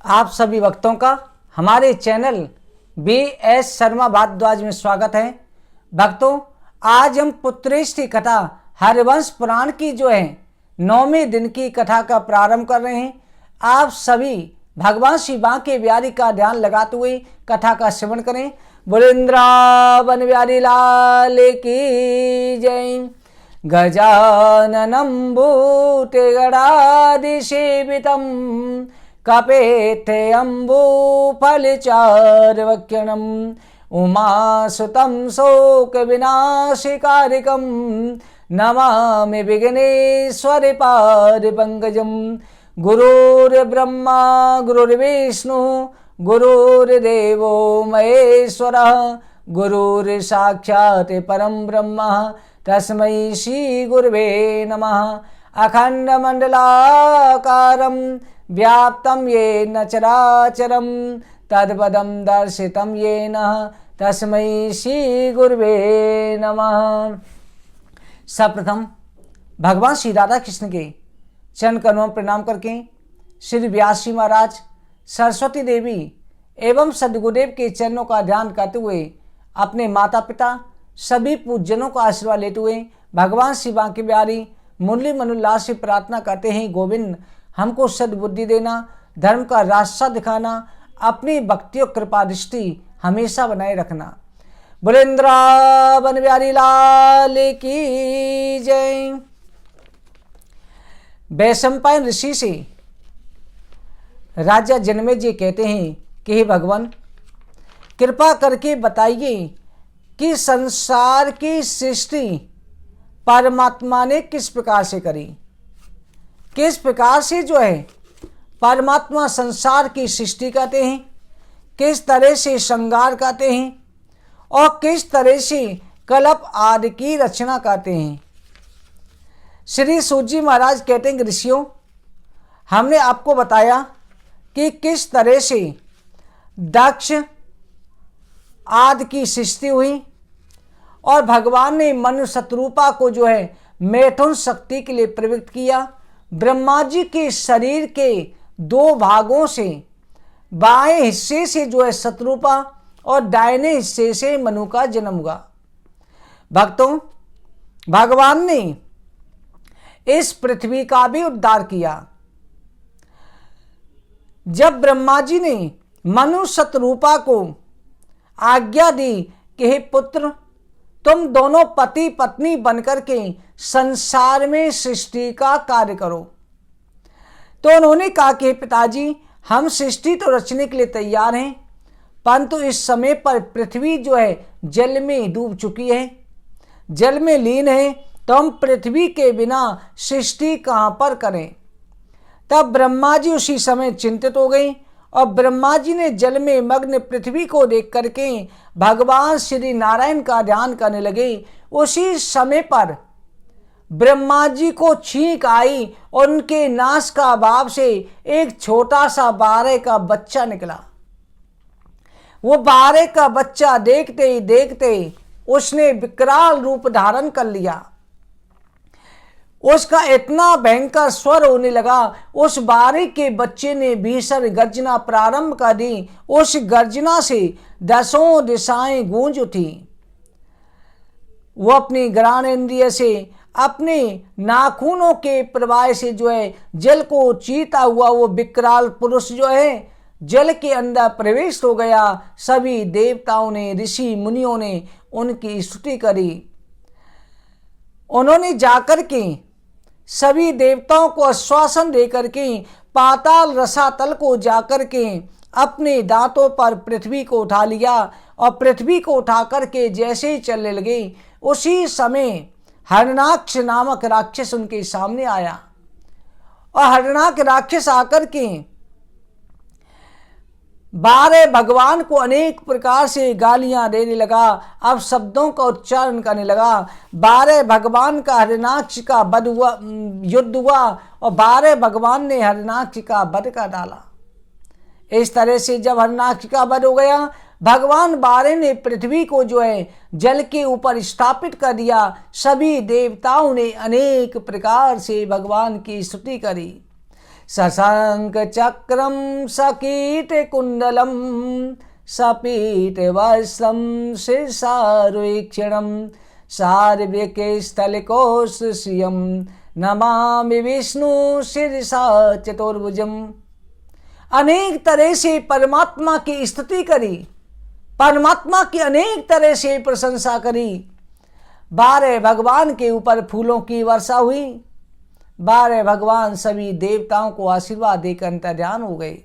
आप सभी भक्तों का हमारे चैनल BS शर्मा भारद्वाज में स्वागत है। भक्तों, आज हम पुत्रेष्टि कथा हरिवंश पुराण की जो है 9वें दिन की कथा का प्रारंभ कर रहे हैं। आप सभी भगवान श्री बांके बिहारी का ध्यान लगाते हुए कथा का श्रवण करें। बोले वृंदावन बिहारी लाल की जय। गजाननं भूतगणाधिसेवितं कपेत्यम्बुफलचार्वक्यणम् उमासुतं शोकविनाशकारिकं नमामि विघ्नेश्वरपादपङ्कजं। गुरुर्ब्रह्मा गुरुर्विष्णु गुरुर्देवो महेश्वरः गुरुर्साक्षात् परं ब्रह्म तस्मै श्री गुरुवे नमः। अखण्डमण्डलाकारं व्याप्तं येन चराचरं तत्पदं दर्शितं येन तस्मै श्री गुरुवे नमः। सर्वप्रथम भगवान श्री राधा कृष्ण के चरण कमलों में प्रणाम करके श्री व्यास जी महाराज, सरस्वती देवी एवं सदगुरुदेव के चरणों का ध्यान करते हुए अपने माता पिता सभी पूज्यनों का आशीर्वाद लेते हुए भगवान श्री बांके बिहारी मुरली मनोल्लास से प्रार्थना करते हैं, गोविंद हमको सद्बुद्धि देना, धर्म का रास्ता दिखाना, अपनी भक्ति और कृपा दृष्टि हमेशा बनाए रखना। बोले वृंदावन बिहारी लाल की जय। वैशंपायन ऋषि से राजा जनमेजय कहते हैं कि हे भगवान, कृपा करके बताइए कि संसार की सृष्टि परमात्मा ने किस प्रकार से करी, किस प्रकार से जो है परमात्मा संसार की सृष्टि करते हैं, किस तरह से श्रृंगार करते हैं और किस तरह से कल्प आदि की रचना करते हैं। श्री सूत जी महाराज कहते हैं, ऋषियों, हमने आपको बताया कि किस तरह से दक्ष आदि की सृष्टि हुई और भगवान ने मनु शतरूपा को जो है मैथुन शक्ति के लिए प्रवृत्त किया। ब्रह्मा जी के शरीर के दो भागों से बाएं हिस्से से जो है शतरूपा और दाहिने हिस्से से मनु का जन्म हुआ। भक्तों, भगवान ने इस पृथ्वी का भी उद्धार किया। जब ब्रह्मा जी ने मनु शतरूपा को आज्ञा दी कि हे पुत्र, तुम दोनों पति पत्नी बनकर के संसार में सृष्टि का कार्य करो, तो उन्होंने कहा कि पिताजी, हम सृष्टि तो रचने के लिए तैयार हैं, परंतु इस समय पर पृथ्वी जो है जल में डूब चुकी है, जल में लीन है, तो हम पृथ्वी के बिना सृष्टि कहां पर करें। तब ब्रह्मा जी उसी समय चिंतित हो गई और ब्रह्मा जी ने जल में मग्न पृथ्वी को देख करके भगवान श्री नारायण का ध्यान करने लगे। उसी समय पर ब्रह्मा जी को छींक आई और उनके नास का भाव से एक छोटा सा बारे का बच्चा निकला। वो बारे का बच्चा देखते ही देखते उसने विकराल रूप धारण कर लिया। उसका इतना भयंकर स्वर होने लगा, उस बारे के बच्चे ने भीषण गर्जना प्रारंभ कर दी। उस गर्जना से दसों दिशाएं गूंज उठी। वो अपनी घ्राणेन्द्रिय से, अपने नाखूनों के प्रवाह से जो है जल को चीता हुआ वो विकराल पुरुष जो है जल के अंदर प्रवेश हो गया। सभी देवताओं ने, ऋषि मुनियों ने उनकी स्तुति करी। उन्होंने जाकर के सभी देवताओं को आश्वासन देकर के पाताल रसातल को जाकर के अपने दांतों पर पृथ्वी को उठा लिया और पृथ्वी को उठा करके जैसे ही चलने लगे, उसी समय हरणाक्ष नामक राक्षस उनके सामने आया और हरणाक्ष राक्षस आकर के बारे भगवान को अनेक प्रकार से गालियां देने लगा, अब शब्दों का उच्चारण करने लगा। बारे भगवान का हरिणाक्ष का वध हुआ, युद्ध हुआ और बारे भगवान ने हरिणाक्ष का वध कर डाला। इस तरह से जब हरिणाक्ष का वध हो गया, भगवान बारे ने पृथ्वी को जो है जल के ऊपर स्थापित कर दिया। सभी देवताओं ने अनेक प्रकार से भगवान की स्तुति करी। शशांक चक्रम सकीट कुंडलम सपीट वस्त्रम शीर्षारुक्षणम सार्वके स्थलकोश्रियम नमामि विष्णु शीर्षा चतुर्भुजम। अनेक तरह से परमात्मा की स्तुति करी, परमात्मा की अनेक तरह से प्रशंसा करी। 12 भगवान के ऊपर फूलों की वर्षा हुई। 12 भगवान सभी देवताओं को आशीर्वाद देकर अंतर्ध्यान हो गए।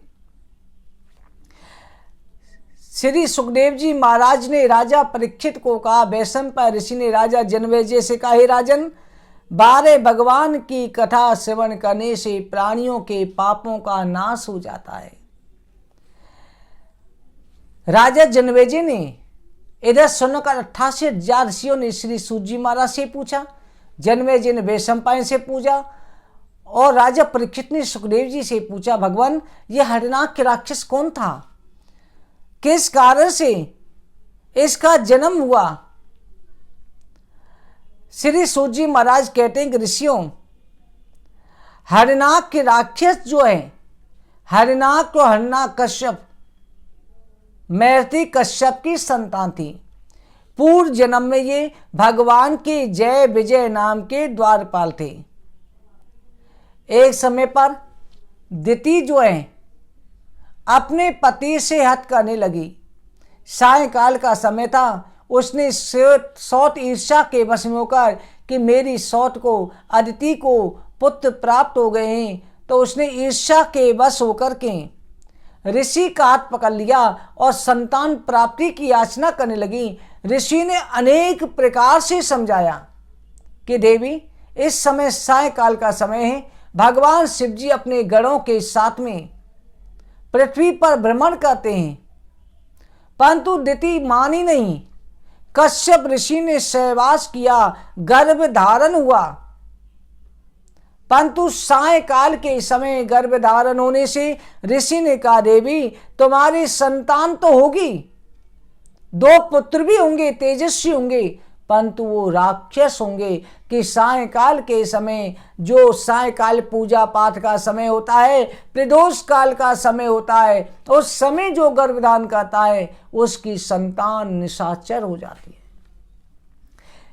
श्री सुखदेव जी महाराज ने राजा परीक्षित को कहा, वैशंपायन ऋषि ने राजा जनमेजय से कहा, हे राजन, 12 भगवान की कथा श्रवण करने से प्राणियों के पापों का नाश हो जाता है। राजा जनमेजय ने इधर सुनकर 88,000 ऋषियों ने श्री सूत जी महाराज से पूछा, जनमेजय ने वैशंपायन से पूछा और राजा परीक्षित ने सुखदेव जी से पूछा, भगवान यह हरिनाग के राक्षस कौन था, किस कारण से इसका जन्म हुआ। श्री सूत जी महाराज कहते हैं कि ऋषियों, हरिनाग के राक्षस जो है, हरिनाग तो हरिनाग कश्यप मैत्री कश्यप की संतान थी। पूर्व जन्म में ये भगवान के जय विजय नाम के द्वारपाल थे। एक समय पर दिति जो है अपने पति से हट करने लगी। सायंकाल का समय था। उसने सौत ईर्ष्या के वश में होकर कि मेरी सौत को अदिति को पुत्र प्राप्त हो गए हैं, तो उसने ईर्ष्या के वश होकर के ऋषि का हाथ पकड़ लिया और संतान प्राप्ति की याचना करने लगी। ऋषि ने अनेक प्रकार से समझाया कि देवी, इस समय सायंकाल का समय है, भगवान शिव जी अपने गणों के साथ में पृथ्वी पर भ्रमण करते हैं, परंतु दिति मानी नहीं। कश्यप ऋषि ने सहवास किया, गर्भ धारण हुआ, परंतु सायंकाल के समय गर्भ धारण होने से ऋषि ने कहा, देवी तुम्हारी संतान तो होगी, 2 पुत्र भी होंगे, तेजस्वी होंगे, परंतु वो राक्षस होंगे। कि सायंकाल के समय जो सायंकाल पूजा पाठ का समय होता है, प्रदोष काल का समय होता है, उस समय जो गर्भधान करता है उसकी संतान निशाचर हो जाती है।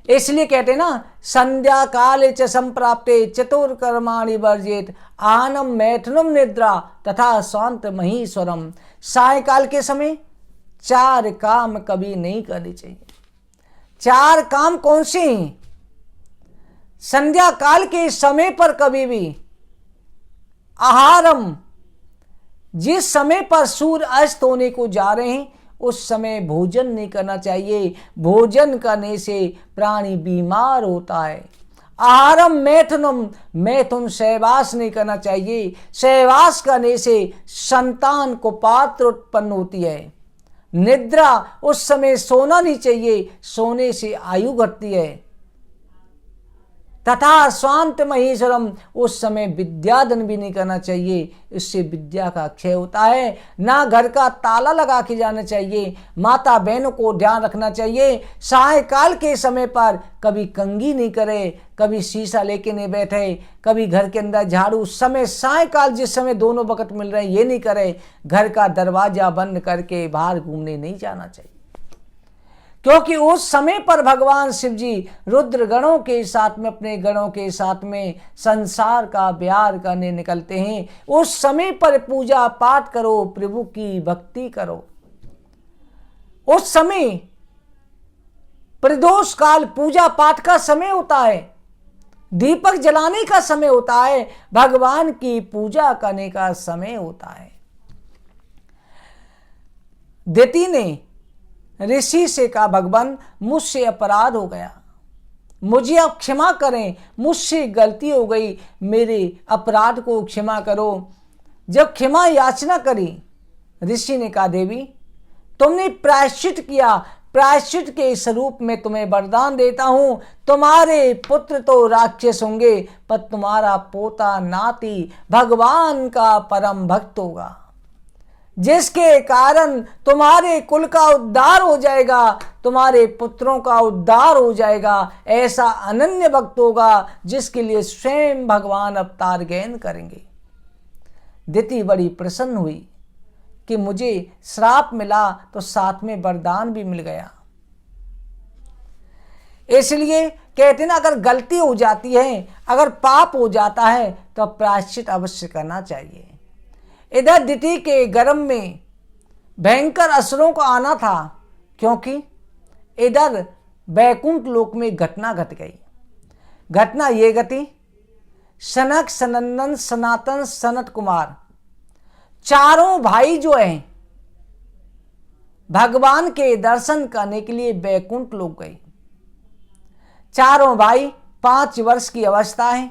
इसलिए कहते हैं ना, संध्या काले च संप्राप्ते चतुर्कर्माणि वर्जेत आनम मैथुनम निद्रा तथा शांत महीश्वरम। सायंकाल के समय 4 काम कभी नहीं करने चाहिए। 4 काम कौन से हैं? संध्या काल के समय पर कभी भी आहारम, जिस समय पर सूर्य अस्त होने को जा रहे हैं उस समय भोजन नहीं करना चाहिए। भोजन करने से प्राणी बीमार होता है। आहारम मैथुनम, मैथुन सहवास नहीं करना चाहिए। सहवास करने से संतान को पात्र उत्पन्न होती है। निद्रा, उस समय सोना नहीं चाहिए, सोने से आयु घटती है। तथा स्वांत महेश्वरम, उस समय विद्यादान भी नहीं करना चाहिए, इससे विद्या का क्षय होता है। ना घर का ताला लगा के जाना चाहिए। माता बहनों को ध्यान रखना चाहिए। सायंकाल के समय पर कभी कंघी नहीं करे, कभी शीशा लेके नहीं बैठे, कभी घर के अंदर झाड़ू, समय सायंकाल जिस समय दोनों वक्त मिल रहे हैं ये नहीं करे। घर का दरवाजा बंद करके बाहर घूमने नहीं जाना चाहिए, क्योंकि उस समय पर भगवान शिव जी रुद्र गणों के साथ में, अपने गणों के साथ में संसार का व्यार करने निकलते हैं। उस समय पर पूजा पाठ करो, प्रभु की भक्ति करो। उस समय प्रदोष काल पूजा पाठ का समय होता है, दीपक जलाने का समय होता है, भगवान की पूजा करने का समय होता है। दिति ने ऋषि से कहा, भगवान मुझसे अपराध हो गया, मुझे आप क्षमा करें, मुझसे गलती हो गई, मेरे अपराध को क्षमा करो। जब क्षमा याचना करी, ऋषि ने कहा, देवी तुमने प्रायश्चित किया, प्रायश्चित के स्वरूप में तुम्हें वरदान देता हूं, तुम्हारे पुत्र तो राक्षस होंगे पर तुम्हारा पोता नाती भगवान का परम भक्त होगा, जिसके कारण तुम्हारे कुल का उद्धार हो जाएगा, तुम्हारे पुत्रों का उद्धार हो जाएगा। ऐसा अनन्य भक्त होगा जिसके लिए स्वयं भगवान अवतार ग्रहण करेंगे। दिति बड़ी प्रसन्न हुई कि मुझे श्राप मिला तो साथ में वरदान भी मिल गया। इसलिए कहते ना, अगर गलती हो जाती है, अगर पाप हो जाता है तो प्रायश्चित अवश्य करना चाहिए। इधर दिति के गर्भ में भयंकर असुरों को आना था, क्योंकि इधर वैकुंठ लोक में घटना घट गई। घटना ये घटी, सनक, सनंदन, सनातन, सनत कुमार चारों भाई जो हैं भगवान के दर्शन करने के लिए वैकुंठ लोक गए। चारों भाई 5 वर्ष की अवस्था है,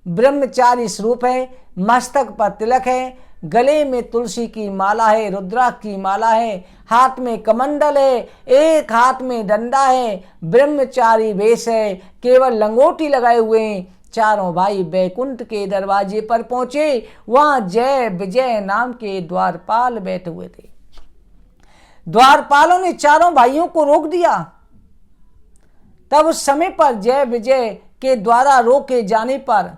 ब्रह्मचारी स्वरूप है, मस्तक पर तिलक है, गले में तुलसी की माला है, रुद्राक्ष की माला है, हाथ में कमंडल है, एक हाथ में डंडा है, ब्रह्मचारी वेश है, केवल लंगोटी लगाए हुए हैं। चारों भाई बैकुंठ के दरवाजे पर पहुंचे। वहां जय विजय नाम के द्वारपाल बैठे हुए थे। द्वारपालों ने चारों भाइयों को रोक दिया। तब उस समय पर जय विजय के द्वारा रोके जाने पर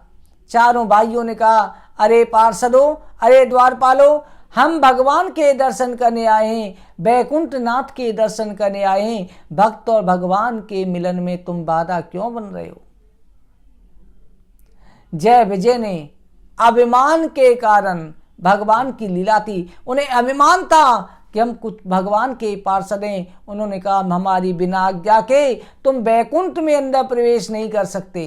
चारों भाइयों ने कहा, अरे पार्षदों, अरे द्वारपालों, हम भगवान के दर्शन करने आए हैं, बैकुंठ नाथ के दर्शन करने आए हैं। भक्त और भगवान के मिलन में तुम बाधा क्यों बन रहे हो? जय विजय ने अभिमान के कारण, भगवान की लीला थी, उन्हें अभिमान था कि हम कुछ भगवान के पार्षद हैं। उन्होंने कहा, हमारी बिना आज्ञा के तुम बैकुंठ में अंदर प्रवेश नहीं कर सकते।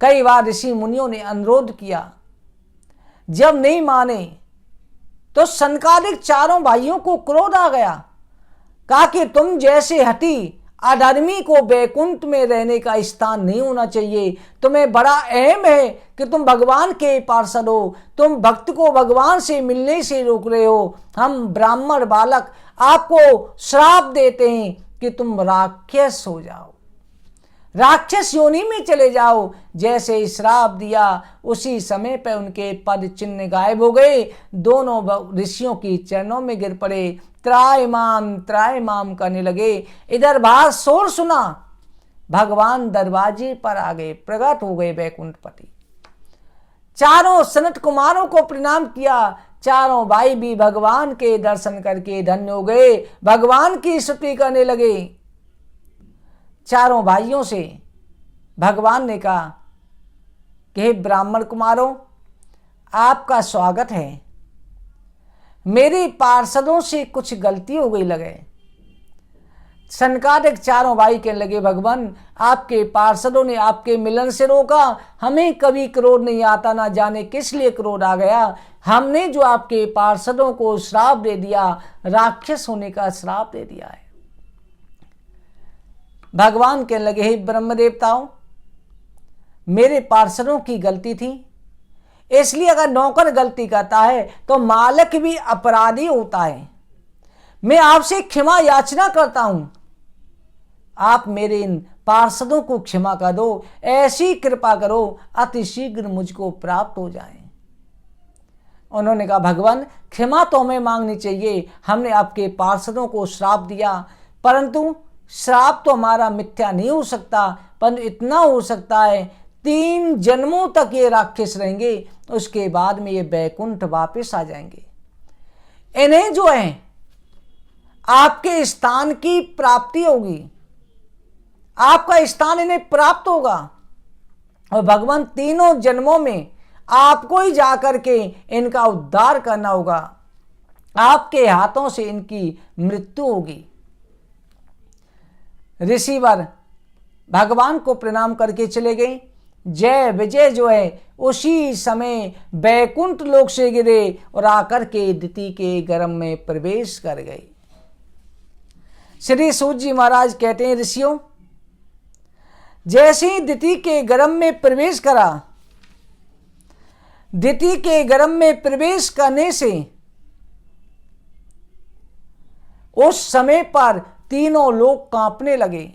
कई बार ऋषि मुनियों ने अनुरोध किया, जब नहीं माने तो सनकादिक चारों भाइयों को क्रोध आ गया। कहा कि तुम जैसे हठी अधर्मी को बैकुंठ में रहने का स्थान नहीं होना चाहिए। तुम्हें बड़ा अहम है कि तुम भगवान के पार्षद हो, तुम भक्त को भगवान से मिलने से रोक रहे हो। हम ब्राह्मण बालक आपको श्राप देते हैं कि तुम राक्षस हो जाओ, राक्षस योनि में चले जाओ। जैसे ही श्राप दिया उसी समय पर उनके पद चिन्ह गायब हो गए। दोनों ऋषियों की चरणों में गिर पड़े, त्रायमाम करने लगे। इधर बाहर शोर सुना, भगवान दरवाजे पर आ गए, प्रकट हो गए बैकुंठपति। चारों सनत कुमारों को प्रणाम किया। चारों भाई भी भगवान के दर्शन करके धन्य हो गए, भगवान की स्तुति करने लगे। चारों भाइयों से भगवान ने कहा कि हे ब्राह्मण कुमारों, आपका स्वागत है। मेरे पार्षदों से कुछ गलती हो गई लगे। सनकादिक चारों भाई कहने लगे, भगवान आपके पार्षदों ने आपके मिलन से रोका, हमें कभी क्रोध नहीं आता, ना जाने किस लिए क्रोध आ गया। हमने जो आपके पार्षदों को श्राप दे दिया, राक्षस होने का श्राप दे दिया है। भगवान कहने लगे, हे ब्रह्म देवताओं, मेरे पार्षदों की गलती थी, इसलिए अगर नौकर गलती करता है तो मालिक भी अपराधी होता है। मैं आपसे क्षमा याचना करता हूं, आप मेरे इन पार्षदों को क्षमा कर दो, ऐसी कृपा करो अतिशीघ्र मुझको प्राप्त हो जाए। उन्होंने कहा, भगवान क्षमा तो हमें मांगनी चाहिए, हमने आपके पार्षदों को श्राप दिया, परंतु श्राप तो हमारा मिथ्या नहीं हो सकता, परंतु इतना हो सकता है 3 जन्मों तक ये राक्षस रहेंगे, उसके बाद में ये बैकुंठ वापस आ जाएंगे। इन्हें जो है आपके स्थान की प्राप्ति होगी, आपका स्थान इन्हें प्राप्त होगा, और भगवान 3 जन्मों में आपको ही जाकर के इनका उद्धार करना होगा, आपके हाथों से इनकी मृत्यु होगी। ऋषिवर भगवान को प्रणाम करके चले गए। जय विजय जो है उसी समय बैकुंठ लोक से गिरे और आकर के दिति के गर्भ में प्रवेश कर गए। श्री सूत जी महाराज कहते हैं, ऋषियों, जैसे ही दिति के गर्भ में प्रवेश करा, दिति के गर्भ में प्रवेश करने से उस समय पर तीनों लोग कांपने लगे।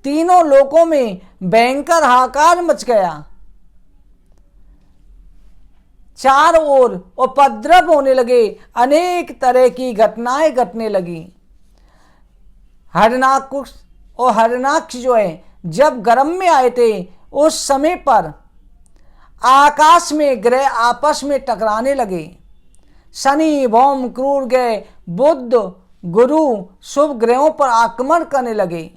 तीनों लोकों में भयंकर हाहाकार मच गया। चारों ओर उपद्रव होने लगे, अनेक तरह की घटनाएं घटने लगी। हरणाकुश और हरणाक्ष जो है जब गर्भ में आए थे, उस समय पर आकाश में ग्रह आपस में टकराने लगे। शनि, भौम, क्रूर ग्रह, बुध, गुरु, शुभ ग्रहों पर आक्रमण करने लगे।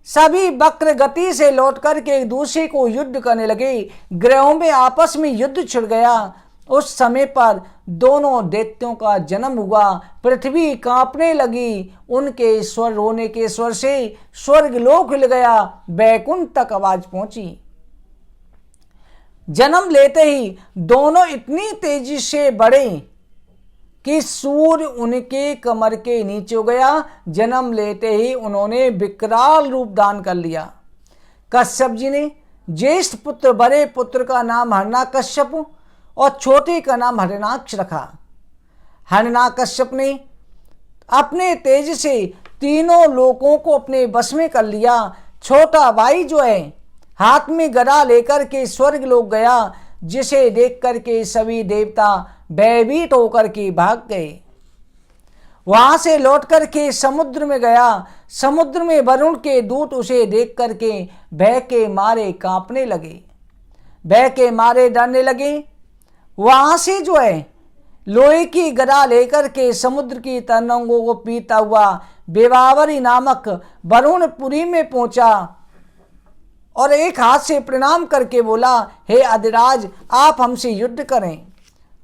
सभी वक्र गति से लौट करके एक दूसरे को युद्ध करने लगे। ग्रहों में आपस में युद्ध छिड़ गया। उस समय पर दोनों दैत्यों का जन्म हुआ। पृथ्वी कांपने लगी। उनके स्वर रोने के स्वर से स्वर्गलोक हिल गया, बैकुंठ तक आवाज पहुंची। जन्म लेते ही दोनों इतनी तेजी से बढ़े कि सूर्य उनके कमर के नीचे हो गया। जन्म लेते ही उन्होंने विकराल रूप धारण कर लिया। कश्यप जी ने ज्येष्ठ पुत्र बड़े पुत्र का नाम हिरण्याकश्यप और छोटे का नाम हिरण्याक्ष रखा। हिरण्याकश्यप ने अपने तेज से तीनों लोकों को अपने वश में कर लिया। छोटा भाई जो है हाथ में गदा लेकर के स्वर्ग लोक गया, जिसे देख करके सभी देवता भयभीत होकर के भाग गए। वहां से लौट करके समुद्र में गया। समुद्र में वरुण के दूत उसे देख करके भय के मारे कांपने लगे, भय के मारे डरने लगे। वहां से जो है लोहे की गदा लेकर के समुद्र की तरंगों को पीता हुआ बेवावरी नामक वरुणपुरी में पहुंचा और एक हाथ से प्रणाम करके बोला, हे अधिराज, आप हमसे युद्ध करें।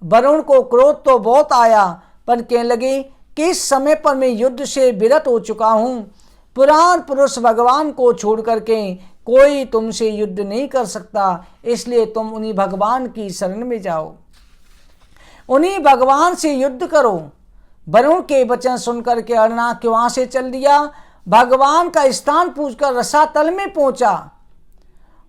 वरुण को क्रोध तो बहुत आया, पर कहने लगे कि इस समय पर मैं युद्ध से विरत हो चुका हूं। पुराण पुरुष भगवान को छोड़ करके कोई तुमसे युद्ध नहीं कर सकता, इसलिए तुम उन्हीं भगवान की शरण में जाओ, उन्हीं भगवान से युद्ध करो। वरुण के वचन सुनकर के हिरण्याक्ष वहां से चल दिया। भगवान का स्थान पूछकर रसातल में पहुंचा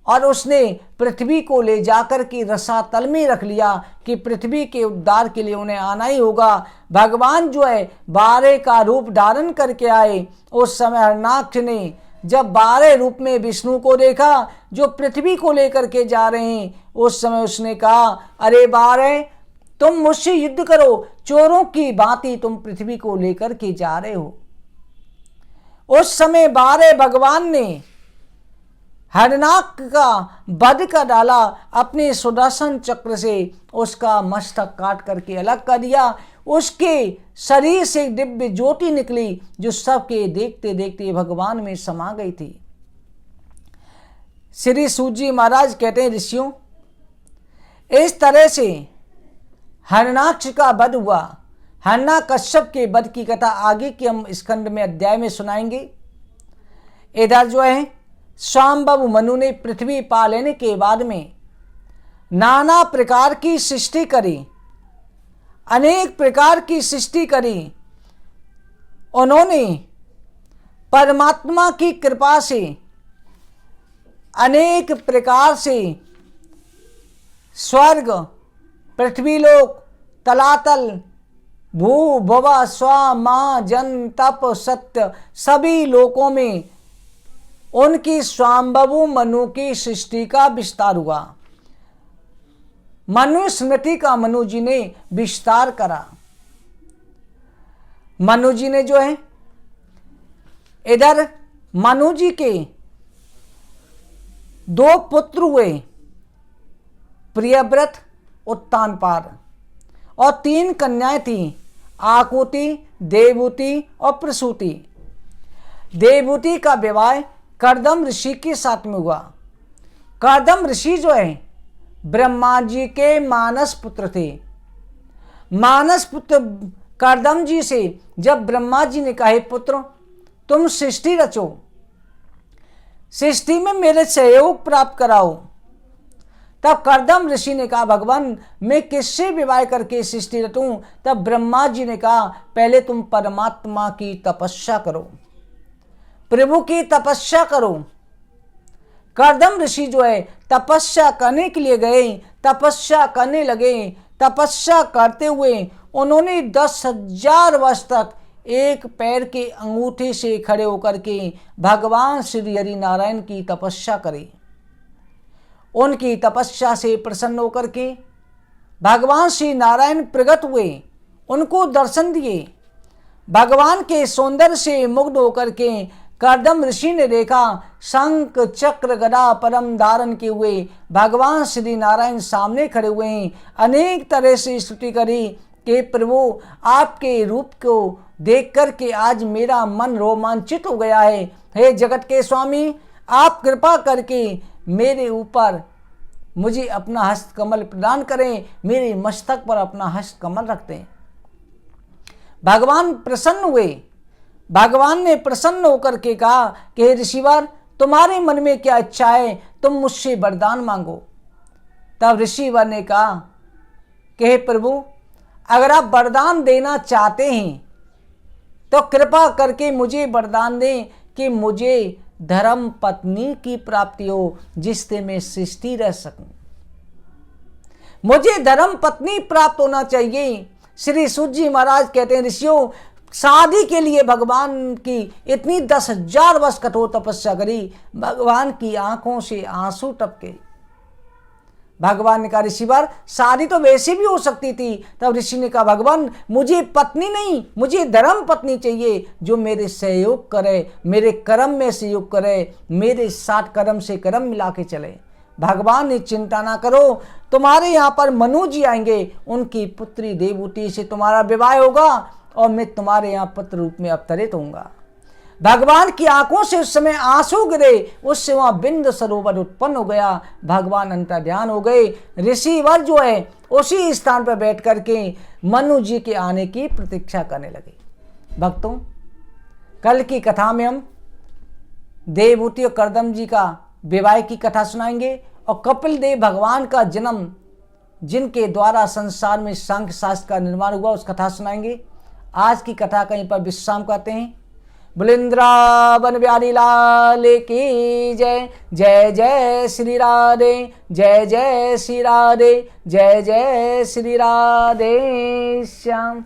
और उसने पृथ्वी को ले जाकर के रसातल में रख लिया कि पृथ्वी के उद्धार के लिए उन्हें आना ही होगा। भगवान जो है 12 का रूप धारण करके आए। उस समय हिरण्याक्ष ने जब 12 रूप में विष्णु को देखा जो पृथ्वी को लेकर के जा रहे हैं, उस समय उसने कहा, अरे 12, तुम मुझसे युद्ध करो, चोरों की भांति तुम पृथ्वी को लेकर के जा रहे हो। उस समय 12 भगवान ने हिरण्याक्ष का वध कर डाला। अपने सुदर्शन चक्र से उसका मस्तक काट करके अलग कर दिया। उसके शरीर से दिव्य ज्योति निकली जो सबके देखते देखते भगवान में समा गई थी। श्री सूत जी महाराज कहते हैं, ऋषियों, इस तरह से हिरण्याक्ष का वध हुआ। हिरण्याकश्यप के वध की कथा आगे के हम स्कंद में अध्याय में सुनाएंगे। इधर जो है स्वाम्भव मनु ने पृथ्वी पा लेने के बाद में नाना प्रकार की सृष्टि करी, अनेक प्रकार की सृष्टि करी। उन्होंने परमात्मा की कृपा से अनेक प्रकार से स्वर्ग, पृथ्वीलोक, तलातल, भू भव स्व मा जन तप सत्य सभी लोकों में उनकी स्वाम्भव मनु की सृष्टि का विस्तार हुआ। मनु स्मृति का मनु जी ने विस्तार करा। मनु जी ने जो है इधर मनु जी के 2 पुत्र हुए, प्रियव्रत, उत्तानपाद, और 3 कन्याएं थी, आकुति, देवहूति और प्रसूति। देवहूति का विवाह कर्दम ऋषि के साथ में हुआ। कर्दम ऋषि जो है ब्रह्मा जी के मानस पुत्र थे। मानस पुत्र कर्दम जी से जब ब्रह्मा जी ने कहा, पुत्र तुम सृष्टि रचो, सृष्टि में मेरे सहयोग प्राप्त कराओ, तब कर्दम ऋषि ने कहा, भगवान मैं किससे विवाह करके सृष्टि रचूं? तब ब्रह्मा जी ने कहा, पहले तुम परमात्मा की तपस्या करो, प्रभु की तपस्या करो। कर्दम ऋषि जो है तपस्या करने के लिए गए, तपस्या करने लगे। तपस्या करते हुए उन्होंने 10,000 वर्ष तक एक पैर के अंगूठे से खड़े होकर के भगवान श्री हरि नारायण की तपस्या करी। उनकी तपस्या से प्रसन्न होकर के भगवान श्री नारायण प्रकट हुए, उनको दर्शन दिए। भगवान के सौंदर्य से मुग्ध होकर के कर्दम ऋषि ने देखा शंख चक्र गदा परम धारण किए हुए भगवान श्री नारायण सामने खड़े हुए हैं। अनेक तरह से स्तुति करी कि प्रभु आपके रूप को देख करके आज मेरा मन रोमांचित हो गया है। हे जगत के स्वामी, आप कृपा करके मेरे ऊपर मुझे अपना हस्त कमल प्रदान करें, मेरे मस्तक पर अपना हस्त कमल रख दें। भगवान प्रसन्न हुए। भगवान ने प्रसन्न होकर के कहा कि हे ऋषिवर, तुम्हारे मन में क्या इच्छा है, तुम मुझसे वरदान मांगो। तब ऋषिवर ने कहा कि हे प्रभु, अगर आप वरदान देना चाहते हैं तो कृपा करके मुझे वरदान दें कि मुझे धर्म पत्नी की प्राप्ति हो, जिससे मैं सृष्टि रह सकूं। मुझे धर्म पत्नी प्राप्त होना चाहिए। श्री सूत जी महाराज कहते हैं, ऋषियों, शादी के लिए भगवान की इतनी 10,000 वर्ष कठोर तपस्या करी, भगवान की आंखों से आंसू टपके। भगवान ने कहा, ऋषिवर, शादी तो वैसे भी हो सकती थी। तब ऋषि ने कहा, भगवान, मुझे पत्नी नहीं, मुझे धर्म पत्नी चाहिए, जो मेरे सहयोग करे, मेरे कर्म में सहयोग करे, मेरे साथ कर्म से कर्म मिला के चले। भगवान ने, चिंता ना करो, तुम्हारे यहाँ पर मनु जी आएंगे, उनकी पुत्री देवहूति से तुम्हारा विवाह होगा और मैं तुम्हारे यहाँ पुत्र रूप में अवतरित होऊंगा। भगवान की आंखों से उस समय आंसू गिरे, उससे वहां बिंद सरोवर उत्पन्न हो गया। भगवान अंतर्ध्यान हो गए। ऋषिवर जो है उसी स्थान पर बैठ करके मनु जी के आने की प्रतीक्षा करने लगे। भक्तों, कल की कथा में हम देवहूति और कर्दम जी का विवाह की कथा सुनाएंगे और कपिल देव भगवान का जन्म, जिनके द्वारा संसार में सांख्य शास्त्र का निर्माण हुआ, उस कथा सुनाएंगे। आज की कथा कहीं पर विश्राम करते हैं। बुलिंद्रावन बिहारी लाल की जय। जय जय श्री राधे, जय जय श्री राधे, जय जय श्री राधे श्याम।